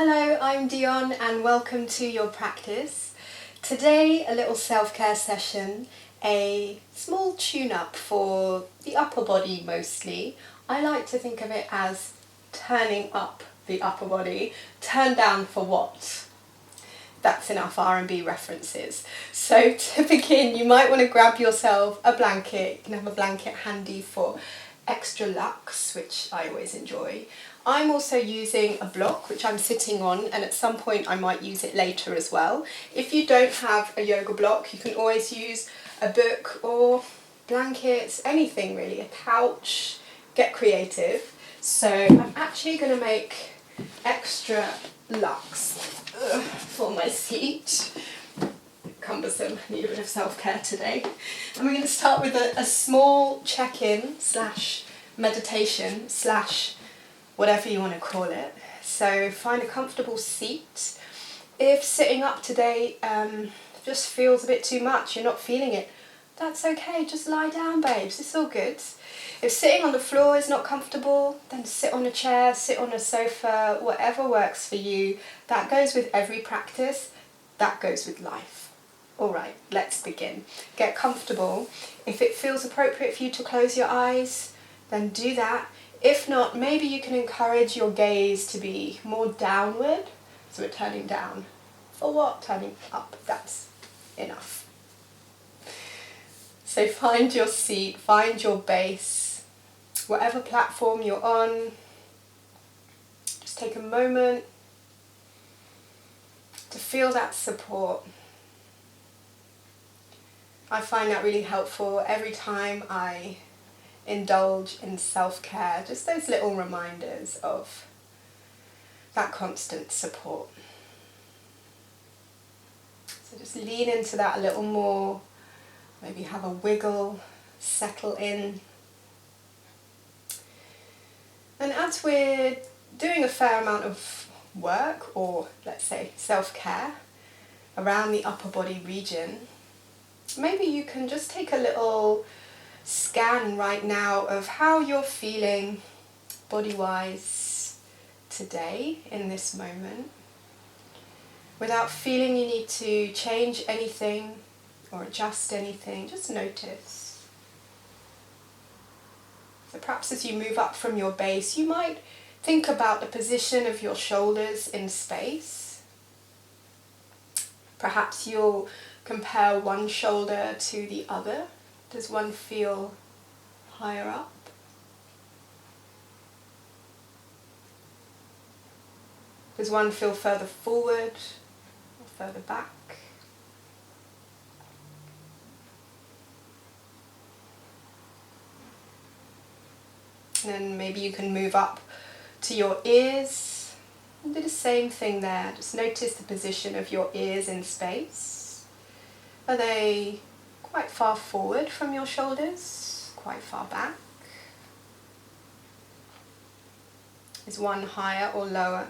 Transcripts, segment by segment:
Hello, I'm Dionne and welcome to your practice. Today a little self-care session, a small tune-up for the upper body mostly. I like to think of it as turning up the upper body, turn down for what? That's enough R&B references. So to begin, you might want to grab yourself a blanket. You can have a blanket handy for extra luxe, which I always enjoy. I'm also using a block which I'm sitting on, and at some point I might use it later as well. If you don't have a yoga block, you can always use a book or blankets, anything really, a couch, get creative. So I'm actually going to make extra luxe for my seat. Cumbersome, need a bit of self-care today. And we're going to start with a small check-in slash meditation slash whatever you want to call it. So find a comfortable seat. If sitting up today just feels a bit too much, you're not feeling it, that's okay, just lie down, babes, it's all good. If sitting on the floor is not comfortable, then sit on a chair, sit on a sofa, whatever works for you. That goes with every practice, that goes with life. Alright, let's begin. Get comfortable. If it feels appropriate for you to close your eyes, then do that. If not, maybe you can encourage your gaze to be more downward. So we're turning down. For what? Turning up. That's enough. So find your seat, find your base, whatever platform you're on. Just take a moment to feel that support. I find that really helpful every time I indulge in self-care, just those little reminders of that constant support. So just lean into that a little more, maybe have a wiggle, settle in. And as we're doing a fair amount of work, or let's say self-care, around the upper body region, maybe you can just take a little scan right now of how you're feeling body-wise today in this moment, without feeling you need to change anything or adjust anything. Just notice. So perhaps as you move up from your base, you might think about the position of your shoulders in space. Perhaps you'll compare one shoulder to the other. Does one feel higher up? Does one feel further forward or further back? And then maybe you can move up to your ears and do the same thing there. Just notice the position of your ears in space. Are they quite far forward from your shoulders? Quite far back? Is one higher or lower?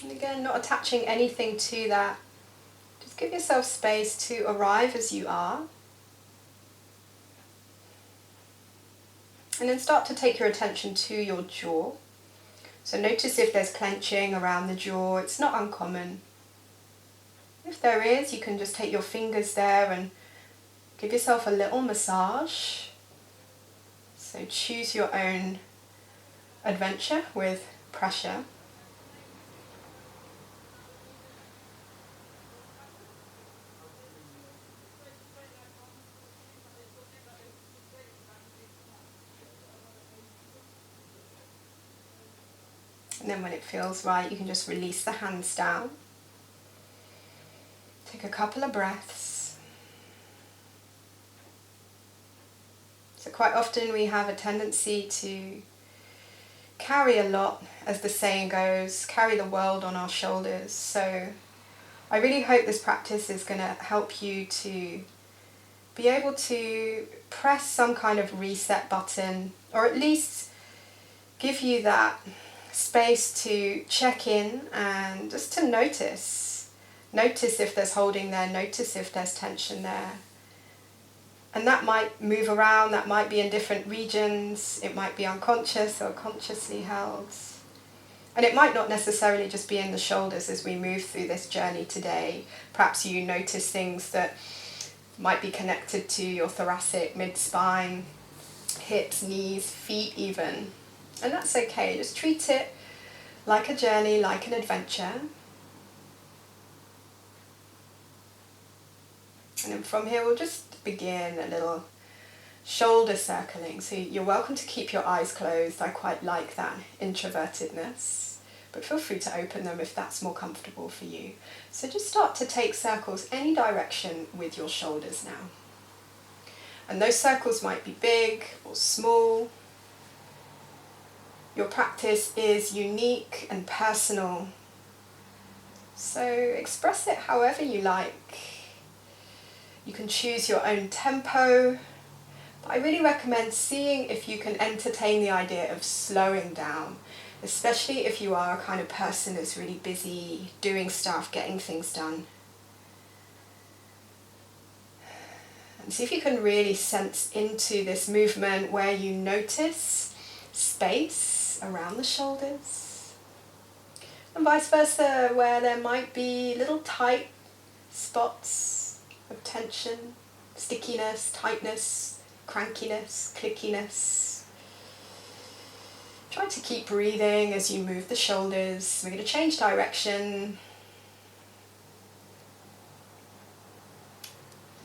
And again, not attaching anything to that. Just give yourself space to arrive as you are. And then start to take your attention to your jaw. So notice if there's clenching around the jaw. It's not uncommon. If there is, you can just take your fingers there and give yourself a little massage. So choose your own adventure with pressure. And then when it feels right, you can just release the hands down. Take a couple of breaths. So quite often we have a tendency to carry a lot, as the saying goes, carry the world on our shoulders. So I really hope this practice is going to help you to be able to press some kind of reset button, or at least give you that space to check in and just to notice. Notice if there's holding there, notice if there's tension there. And that might move around, that might be in different regions, it might be unconscious or consciously held. And it might not necessarily just be in the shoulders as we move through this journey today. Perhaps you notice things that might be connected to your thoracic, mid-spine, hips, knees, feet even. And that's okay, just treat it like a journey, like an adventure. And then from here we'll just begin a little shoulder circling. So you're welcome to keep your eyes closed. I quite like that introvertedness, but feel free to open them if that's more comfortable for you. So just start to take circles any direction with your shoulders now. And those circles might be big or small. Your practice is unique and personal, so express it however you like. You can choose your own tempo, but I really recommend seeing if you can entertain the idea of slowing down, especially if you are a kind of person that's really busy doing stuff, getting things done. And see if you can really sense into this movement where you notice space around the shoulders, and vice versa, where there might be little tight spots of tension, stickiness, tightness, crankiness, clickiness. Try to keep breathing as you move the shoulders. We're going to change direction.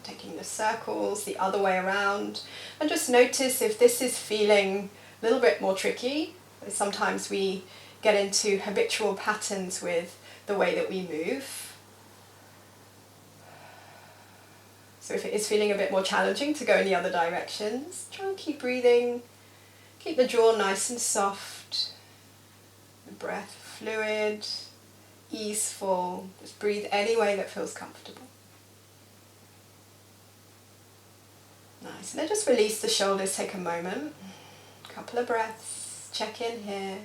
Taking the circles the other way around, and just notice if this is feeling a little bit more tricky. Sometimes we get into habitual patterns with the way that we move. So if it is feeling a bit more challenging to go in the other directions, try and keep breathing. Keep the jaw nice and soft. The breath fluid, easeful. Just breathe any way that feels comfortable. Nice. And then just release the shoulders, take a moment. A couple of breaths. Check in here.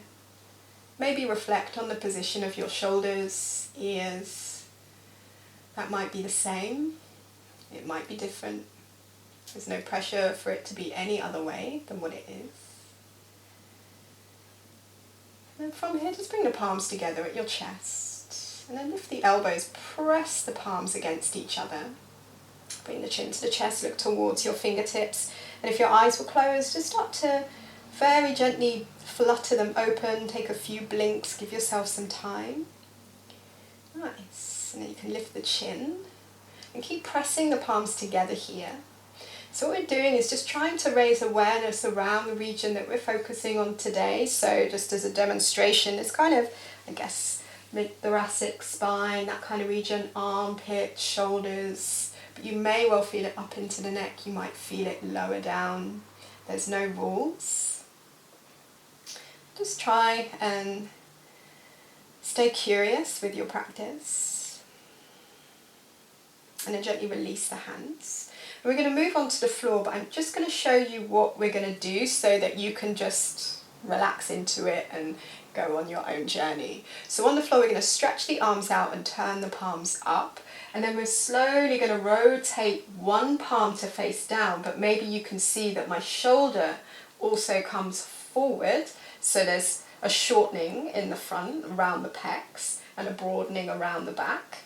Maybe reflect on the position of your shoulders, ears. That might be the same. It might be different. There's no pressure for it to be any other way than what it is. And from here, just bring the palms together at your chest. And then lift the elbows, press the palms against each other. Bring the chin to the chest, look towards your fingertips. And if your eyes were closed, just start to very gently flutter them open. Take a few blinks, give yourself some time. Nice. And then you can lift the chin. And keep pressing the palms together here. So what we're doing is just trying to raise awareness around the region that we're focusing on today. So just as a demonstration, it's kind of, I guess, mid-thoracic spine, that kind of region, armpits, shoulders. But you may well feel it up into the neck. You might feel it lower down. There's no rules. Just try and stay curious with your practice. And then gently release the hands. And we're going to move on to the floor, but I'm just going to show you what we're going to do so that you can just relax into it and go on your own journey. So on the floor, we're going to stretch the arms out and turn the palms up. And then we're slowly going to rotate one palm to face down, but maybe you can see that my shoulder also comes forward. So there's a shortening in the front around the pecs and a broadening around the back.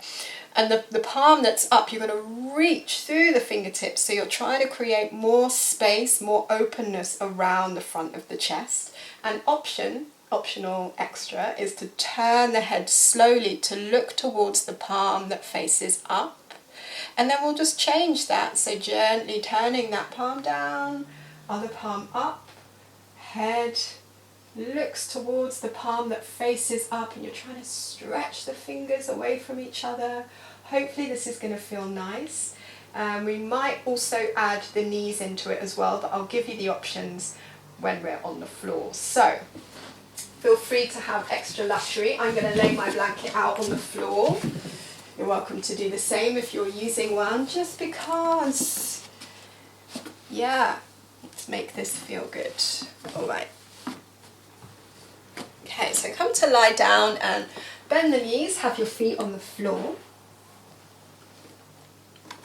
And the palm that's up, you're going to reach through the fingertips. So you're trying to create more space, more openness around the front of the chest. And optional extra, is to turn the head slowly to look towards the palm that faces up. And then we'll just change that. So gently turning that palm down, other palm up, head looks towards the palm that faces up, and you're trying to stretch the fingers away from each other. Hopefully this is going to feel nice. We might also add the knees into it as well, but I'll give you the options when we're on the floor. So feel free to have extra luxury. I'm going to lay my blanket out on the floor. You're welcome to do the same if you're using one, just because, yeah, let's make this feel good. All right. Okay, so come to lie down and bend the knees, have your feet on the floor.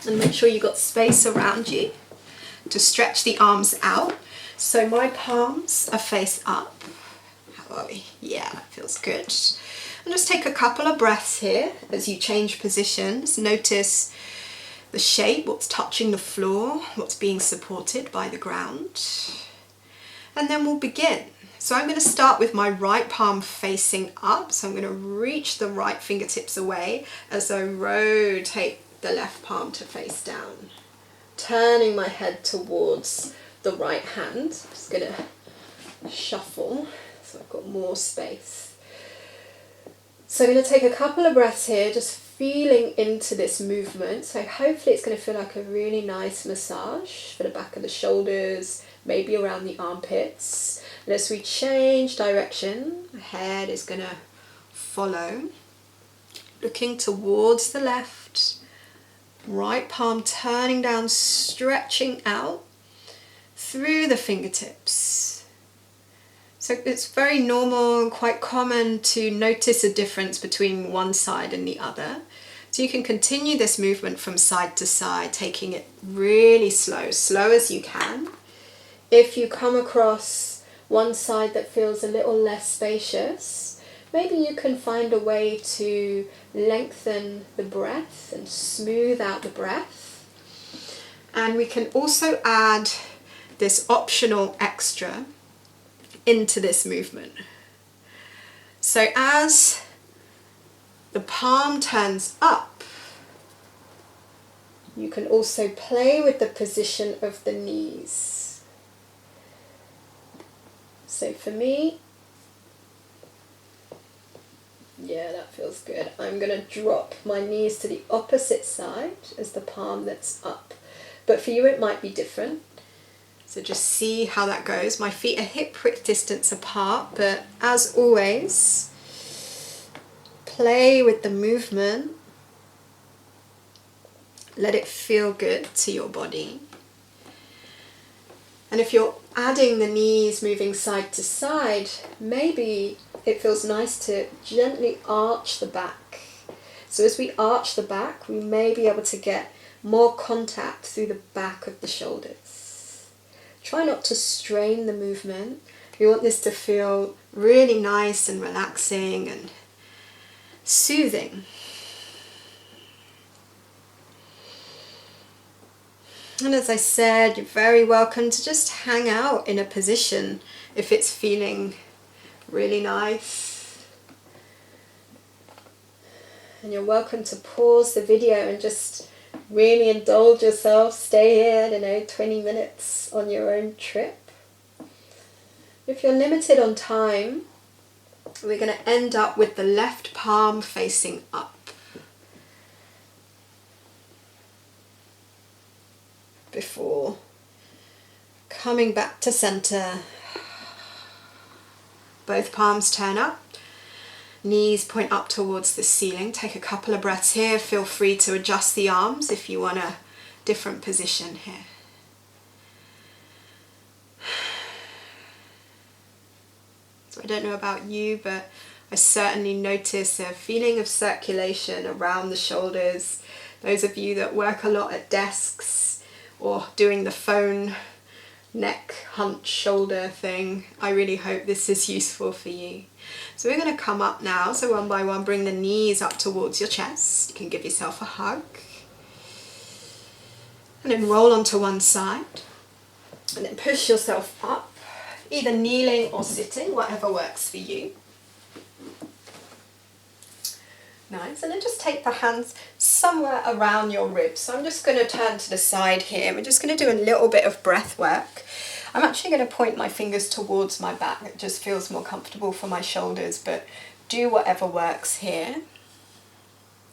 And make sure you've got space around you. to stretch the arms out. So my palms are face up. How are we? Yeah, that feels good. And just take a couple of breaths here as you change positions. Notice the shape, what's touching the floor, what's being supported by the ground. And then we'll begin. So I'm going to start with my right palm facing up. So I'm going to reach the right fingertips away as I rotate the left palm to face down. Turning my head towards the right hand. I'm just going to shuffle so I've got more space. So I'm going to take a couple of breaths here, just feeling into this movement. So hopefully it's going to feel like a really nice massage for the back of the shoulders, maybe around the armpits. And as we change direction, the head is going to follow, looking towards the left, right palm turning down, stretching out through the fingertips. So it's very normal and quite common to notice a difference between one side and the other. So you can continue this movement from side to side, taking it really slow, slow as you can. If you come across one side that feels a little less spacious, maybe you can find a way to lengthen the breath and smooth out the breath. And we can also add this optional extra into this movement. So as the palm turns up, you can also play with the position of the knees. So for me, yeah, that feels good. I'm going to drop my knees to the opposite side as the palm that's up. But for you it might be different. So just see how that goes. My feet are hip-width distance apart, but as always, play with the movement. Let it feel good to your body. And if you're adding the knees, moving side to side, maybe it feels nice to gently arch the back. So as we arch the back, we may be able to get more contact through the back of the shoulders. Try not to strain the movement. We want this to feel really nice and relaxing and soothing. And as I said, you're very welcome to just hang out in a position if it's feeling really nice. And you're welcome to pause the video and just really indulge yourself. Stay here, I don't know, 20 minutes on your own trip. If you're limited on time, we're going to end up with the left palm facing up. Before coming back to center, both palms turn up, knees point up towards the ceiling. Take a couple of breaths here. Feel free to adjust the arms if you want a different position here. So I don't know about you, but I certainly notice a feeling of circulation around the shoulders. Those of you that work a lot at desks or doing the phone neck, hunch, shoulder thing, I really hope this is useful for you. So we're going to come up now. So one by one, bring the knees up towards your chest. You can give yourself a hug. And then roll onto one side. And then push yourself up, either kneeling or sitting, whatever works for you. Nice, and then just take the hands somewhere around your ribs. So I'm just going to turn to the side here. We're just going to do a little bit of breath work. I'm actually going to point my fingers towards my back. It just feels more comfortable for my shoulders, but do whatever works here.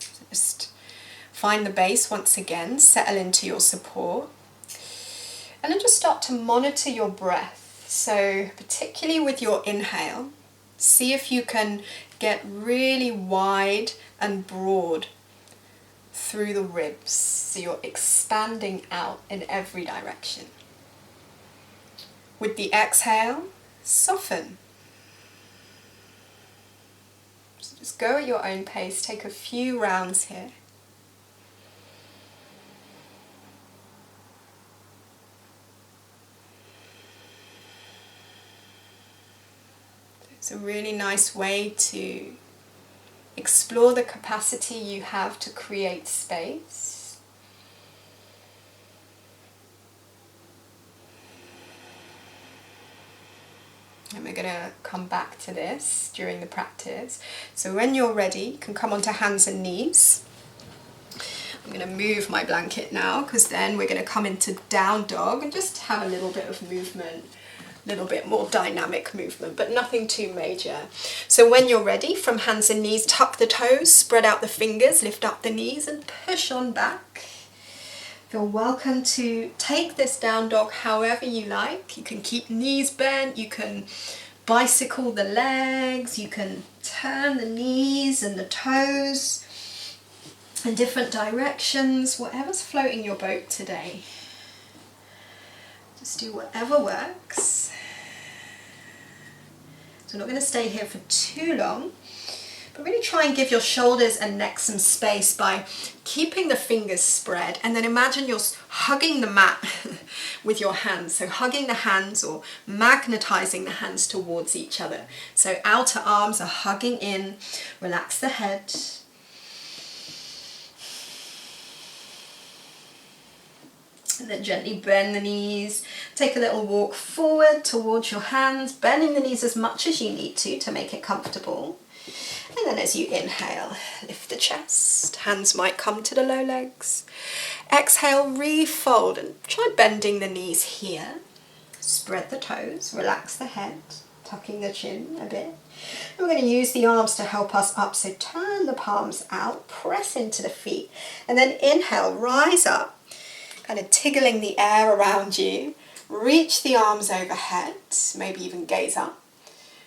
So just find the base once again, settle into your support. And then just start to monitor your breath. So particularly with your inhale, see if you can get really wide and broad through the ribs, so you're expanding out in every direction. With the exhale, soften. So just go at your own pace, take a few rounds here. It's a really nice way to explore the capacity you have to create space. And we're going to come back to this during the practice. So when you're ready, you can come onto hands and knees. I'm going to move my blanket now, because then we're going to come into down dog and just have a little bit of movement, a little bit more dynamic movement, but nothing too major. So when you're ready, from hands and knees, tuck the toes, spread out the fingers, lift up the knees and push on back. You're welcome to take this down dog however you like. You can keep knees bent, you can bicycle the legs, you can turn the knees and the toes in different directions, whatever's floating your boat today. Just do whatever works. So we're not going to stay here for too long, but really try and give your shoulders and neck some space by keeping the fingers spread, and then imagine you're hugging the mat with your hands. So hugging the hands or magnetizing the hands towards each other. So outer arms are hugging in, relax the head. And then gently bend the knees, take a little walk forward towards your hands, bending the knees as much as you need to make it comfortable. And then as you inhale, lift the chest, hands might come to the low legs. Exhale, refold and try bending the knees here. Spread the toes, relax the head, tucking the chin a bit. And we're going to use the arms to help us up, so turn the palms out, press into the feet, and then inhale, rise up. Kind of tickling the air around you, reach the arms overhead, maybe even gaze up.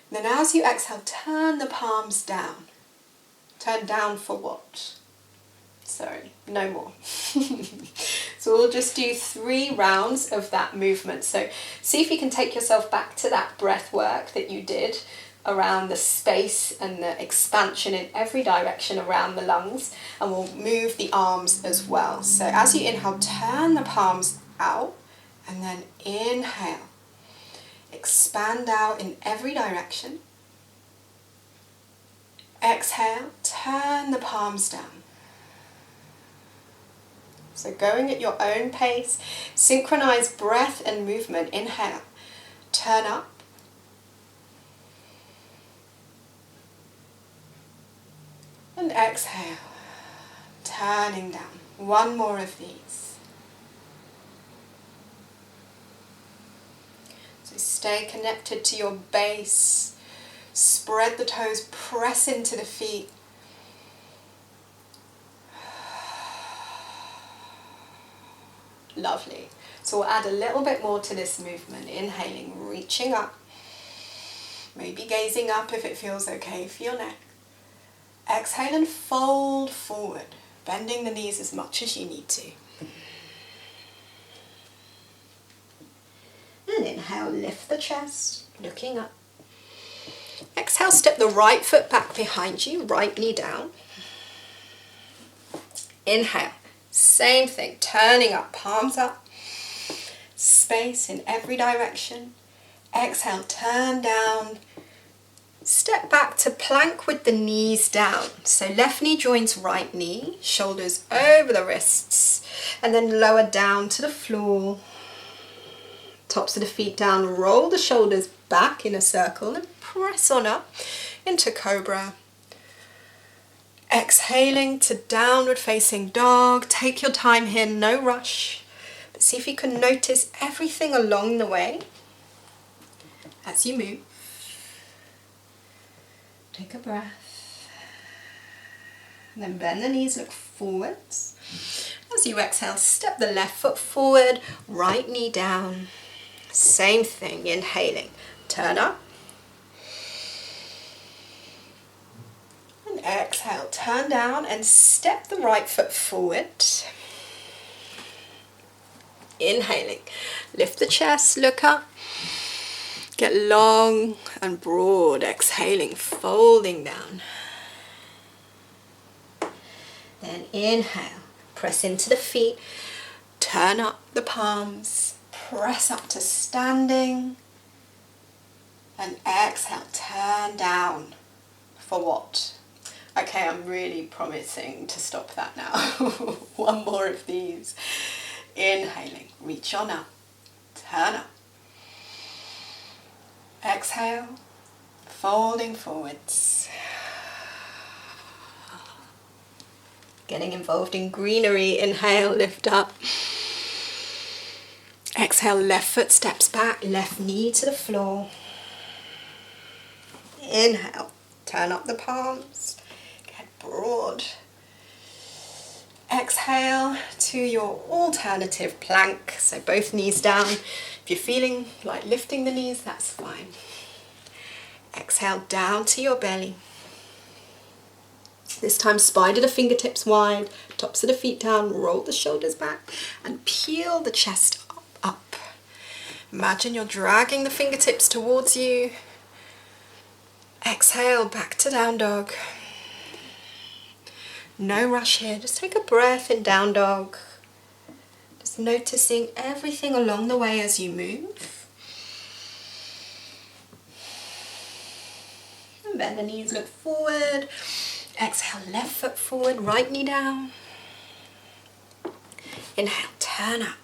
And then as you exhale, turn the palms down. Turn down for what? Sorry, no more. So we'll just do 3 rounds of that movement. So see if you can take yourself back to that breath work that you did around the space and the expansion in every direction around the lungs, and we'll move the arms as well. So as you inhale, turn the palms out, and then inhale, expand out in every direction. Exhale, turn the palms down. So going at your own pace, synchronize breath and movement. Inhale, turn up. And exhale, turning down. 1 more of these. So stay connected to your base. Spread the toes, press into the feet. Lovely. So we'll add a little bit more to this movement. Inhaling, reaching up. Maybe gazing up if it feels okay for your neck. Exhale and fold forward, bending the knees as much as you need to. And inhale, lift the chest, looking up. Exhale, step the right foot back behind you, right knee down. Inhale, same thing, turning up, palms up. Space in every direction. Exhale, turn down. Step back to plank with the knees down. So left knee joins right knee, shoulders over the wrists, and then lower down to the floor. Tops of the feet down, roll the shoulders back in a circle and press on up into cobra. Exhaling to downward facing dog. Take your time here, no rush. But see if you can notice everything along the way as you move. Take a breath. And then bend the knees, look forwards. As you exhale, step the left foot forward, right knee down. Same thing, inhaling. Turn up. And exhale, turn down and step the right foot forward. Inhaling. Lift the chest, look up. Get long and broad, exhaling, folding down. Then inhale, press into the feet, turn up the palms, press up to standing. And exhale, turn down. For what? Okay, I'm really promising to stop that now. One more of these. Inhaling, reach on up, turn up. Exhale, folding forwards. Getting involved in greenery. Inhale, lift up. Exhale, left foot steps back, left knee to the floor. Inhale, turn up the palms, get broad. Exhale to your alternative plank, so both knees down. If you're feeling like lifting the knees, that's fine. Exhale down to your belly. This time spider the fingertips wide, tops of the feet down, roll the shoulders back and peel the chest up. Imagine you're dragging the fingertips towards you. Exhale back to down dog. No rush here, just take a breath in down dog. Just noticing everything along the way as you move. And bend the knees, look forward. Exhale, left foot forward, right knee down. Inhale, turn up.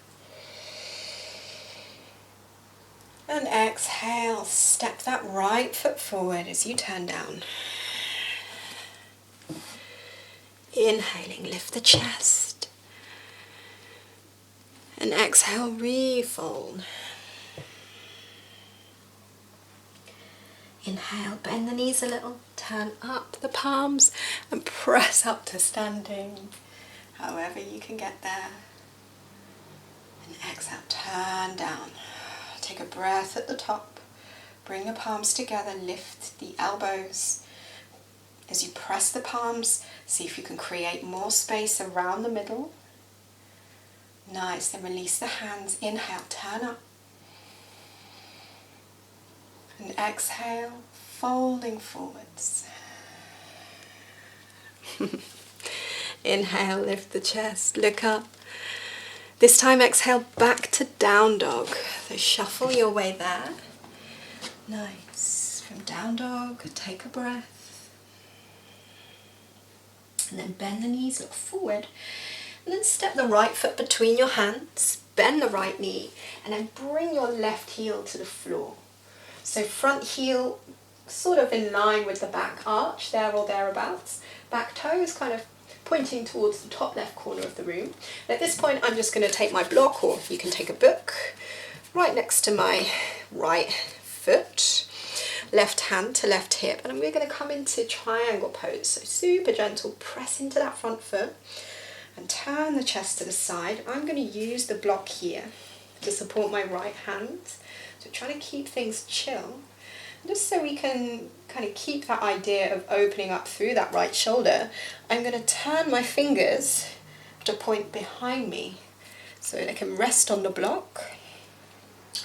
And exhale, step that right foot forward as you turn down. Inhaling, lift the chest. And exhale, refold. Inhale, bend the knees a little, turn up the palms and press up to standing, however you can get there. And exhale, turn down. Take a breath at the top, bring the palms together, lift the elbows. As you press the palms, see if you can create more space around the middle. Nice, then release the hands, inhale, turn up. And exhale, folding forwards. Inhale, lift the chest, look up. This time exhale back to down dog. So shuffle your way there. Nice. From down dog, take a breath. And then bend the knees, look forward. And then step the right foot between your hands, bend the right knee, and then bring your left heel to the floor. So front heel sort of in line with the back arch, there or thereabouts. Back toes kind of pointing towards the top left corner of the room. And at this point I'm just going to take my block, or you can take a book, right next to my right foot, left hand to left hip, and we're going to come into triangle pose. So super gentle, press into that front foot and turn the chest to the side. I'm going to use the block here to support my right hand. So trying to keep things chill, just so we can kind of keep that idea of opening up through that right shoulder. I'm going to turn my fingers to point behind me so they can rest on the block.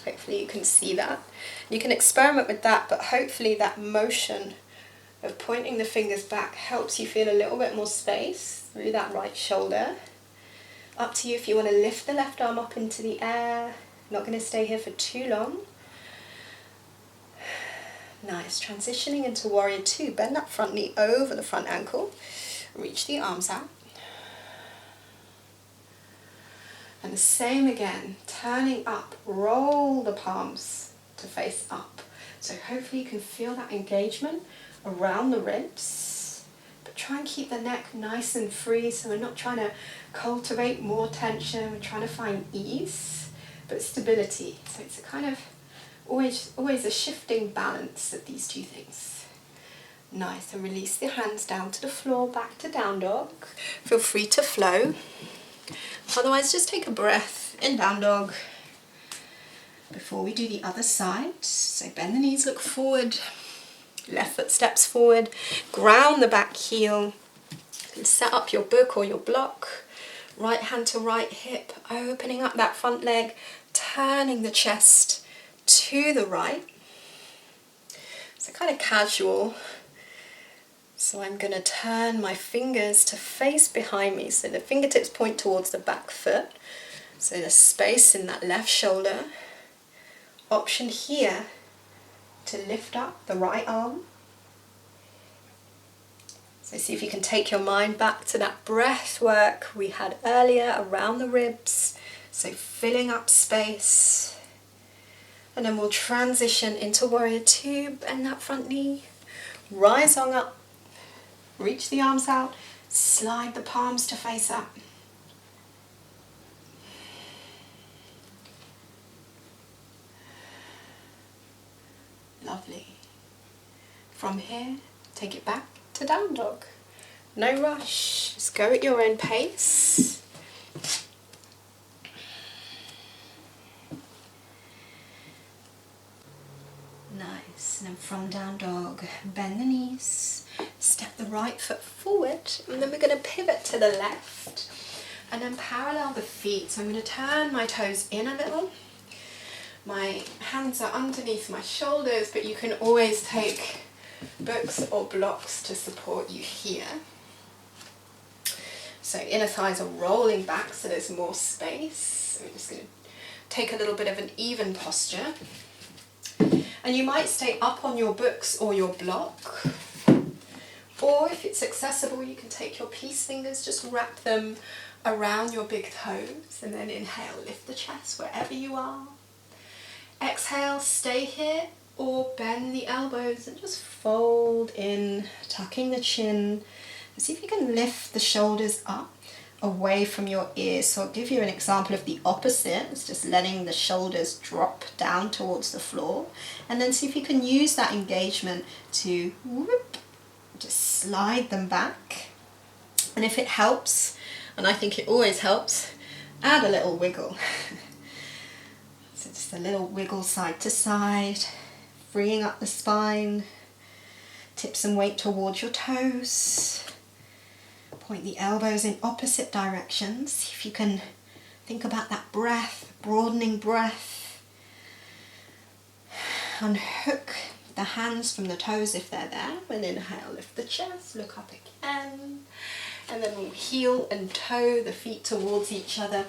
Hopefully you can see that. You can experiment with that, but hopefully that motion of pointing the fingers back helps you feel a little bit more space through that right shoulder. Up to you if you want to lift the left arm up into the air. Not going to stay here for too long. Nice, transitioning into warrior two. Bend that front knee over the front ankle. Reach the arms out. And the same again, turning up, roll the palms to face up. So hopefully you can feel that engagement around the ribs. But try and keep the neck nice and free, so we're not trying to cultivate more tension. We're trying to find ease, but stability. So it's a kind of always a shifting balance of these two things. Nice, and release the hands down to the floor, back to down dog. Feel free to flow. Otherwise, just take a breath in down dog before we do the other side. So bend the knees, look forward. Left foot steps forward. Ground the back heel. And set up your book or your block. Right hand to right hip, opening up that front leg, turning the chest to the right. So kind of casual. So I'm going to turn my fingers to face behind me, so the fingertips point towards the back foot. So there's space in that left shoulder. Option here to lift up the right arm. So see if you can take your mind back to that breath work we had earlier around the ribs. So filling up space. And then we'll transition into warrior two, bend that front knee, rise on up, reach the arms out, slide the palms to face up. Lovely. From here, take it back to down dog. No rush, just go at your own pace. Nice, and then from down dog, bend the knees, step the right foot forward, and then we're going to pivot to the left, and then parallel the feet. So I'm going to turn my toes in a little. My hands are underneath my shoulders, but you can always take books or blocks to support you here. So inner thighs are rolling back so there's more space. I'm just going to take a little bit of an even posture. And you might stay up on your books or your block. Or if it's accessible, you can take your peace fingers, just wrap them around your big toes, and then inhale, lift the chest wherever you are. Exhale, stay here, or bend the elbows and just fold in, tucking the chin. See if you can lift the shoulders up away from your ears. So I'll give you an example of the opposite. It's just letting the shoulders drop down towards the floor. And then see if you can use that engagement to whoop, just slide them back. And if it helps, and I think it always helps, add a little wiggle. So just a little wiggle side to side, freeing up the spine. Tip some weight towards your toes. Point the elbows in opposite directions. See if you can think about that breath, broadening breath. Unhook the hands from the toes if they're there. And inhale, lift the chest, look up again. And then we'll heel and toe the feet towards each other,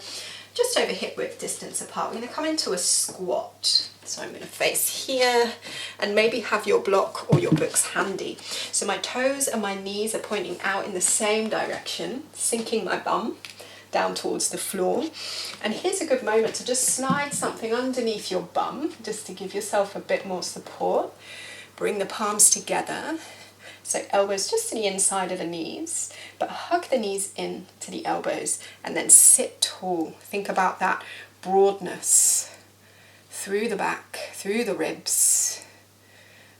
just over hip width distance apart. We're going to come into a squat. So I'm going to face here and maybe have your block or your books handy. So my toes and my knees are pointing out in the same direction, sinking my bum down towards the floor. And here's a good moment to just slide something underneath your bum, just to give yourself a bit more support. Bring the palms together. So elbows just to the inside of the knees, but hug the knees in to the elbows and then sit tall. Think about that broadness through the back, through the ribs,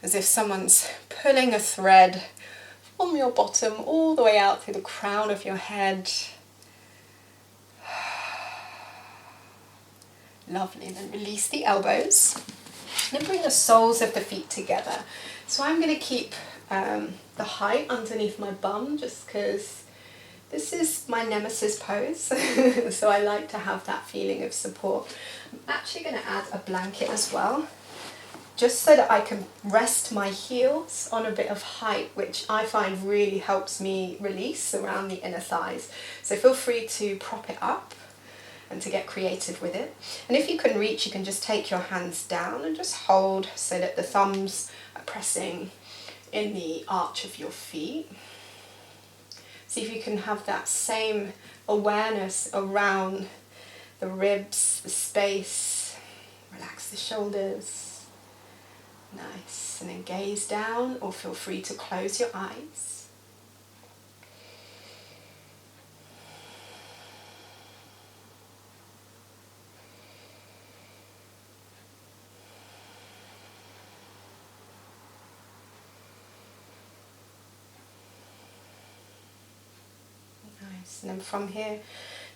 as if someone's pulling a thread from your bottom all the way out through the crown of your head. Lovely, and then release the elbows. And then bring the soles of the feet together. So I'm going to keep the height underneath my bum just because this is my nemesis pose. So I like to have that feeling of support. I'm actually going to add a blanket as well, just so that I can rest my heels on a bit of height, which I find really helps me release around the inner thighs. So feel free to prop it up and to get creative with it. And if you can reach, you can just take your hands down and just hold so that the thumbs are pressing in the arch of your feet. See if you can have that same awareness around the ribs, the space. Relax the shoulders. Nice. And then gaze down, or feel free to close your eyes. And then from here, you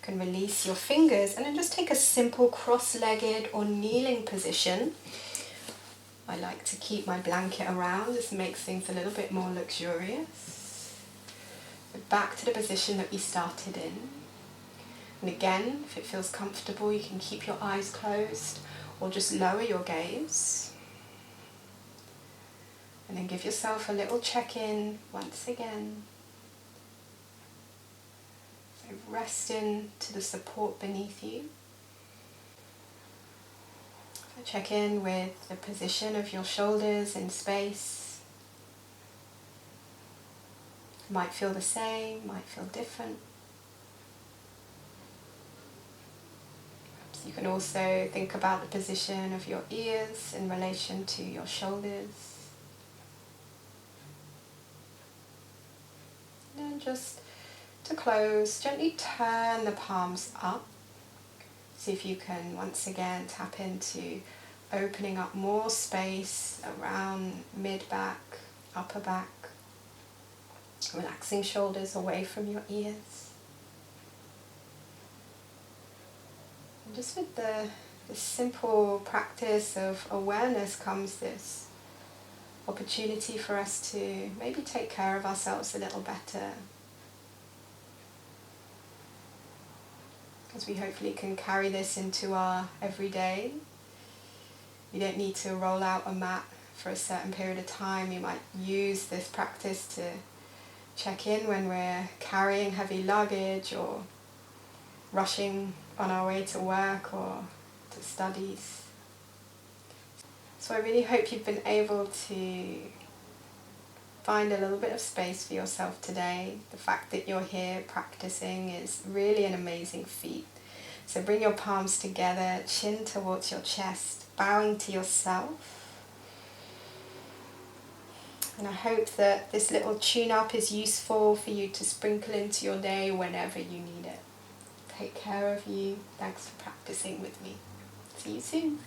can release your fingers and then just take a simple cross-legged or kneeling position. I like to keep my blanket around. This makes things a little bit more luxurious. So back to the position that we started in. And again, if it feels comfortable, you can keep your eyes closed or just lower your gaze. And then give yourself a little check-in once again. Rest in to the support beneath you. Check in with the position of your shoulders in space. Might feel the same, might feel different. You can also think about the position of your ears in relation to your shoulders. And then just to close, gently turn the palms up. See if you can once again tap into opening up more space around mid-back, upper back, relaxing shoulders away from your ears. And just with this simple practice of awareness comes this opportunity for us to maybe take care of ourselves a little better, as we hopefully can carry this into our everyday. You don't need to roll out a mat for a certain period of time. You might use this practice to check in when we're carrying heavy luggage or rushing on our way to work or to studies. So I really hope you've been able to find a little bit of space for yourself today. The fact that you're here practicing is really an amazing feat. So bring your palms together, chin towards your chest, bowing to yourself. And I hope that this little tune-up is useful for you to sprinkle into your day whenever you need it. Take care of you. Thanks for practicing with me. See you soon.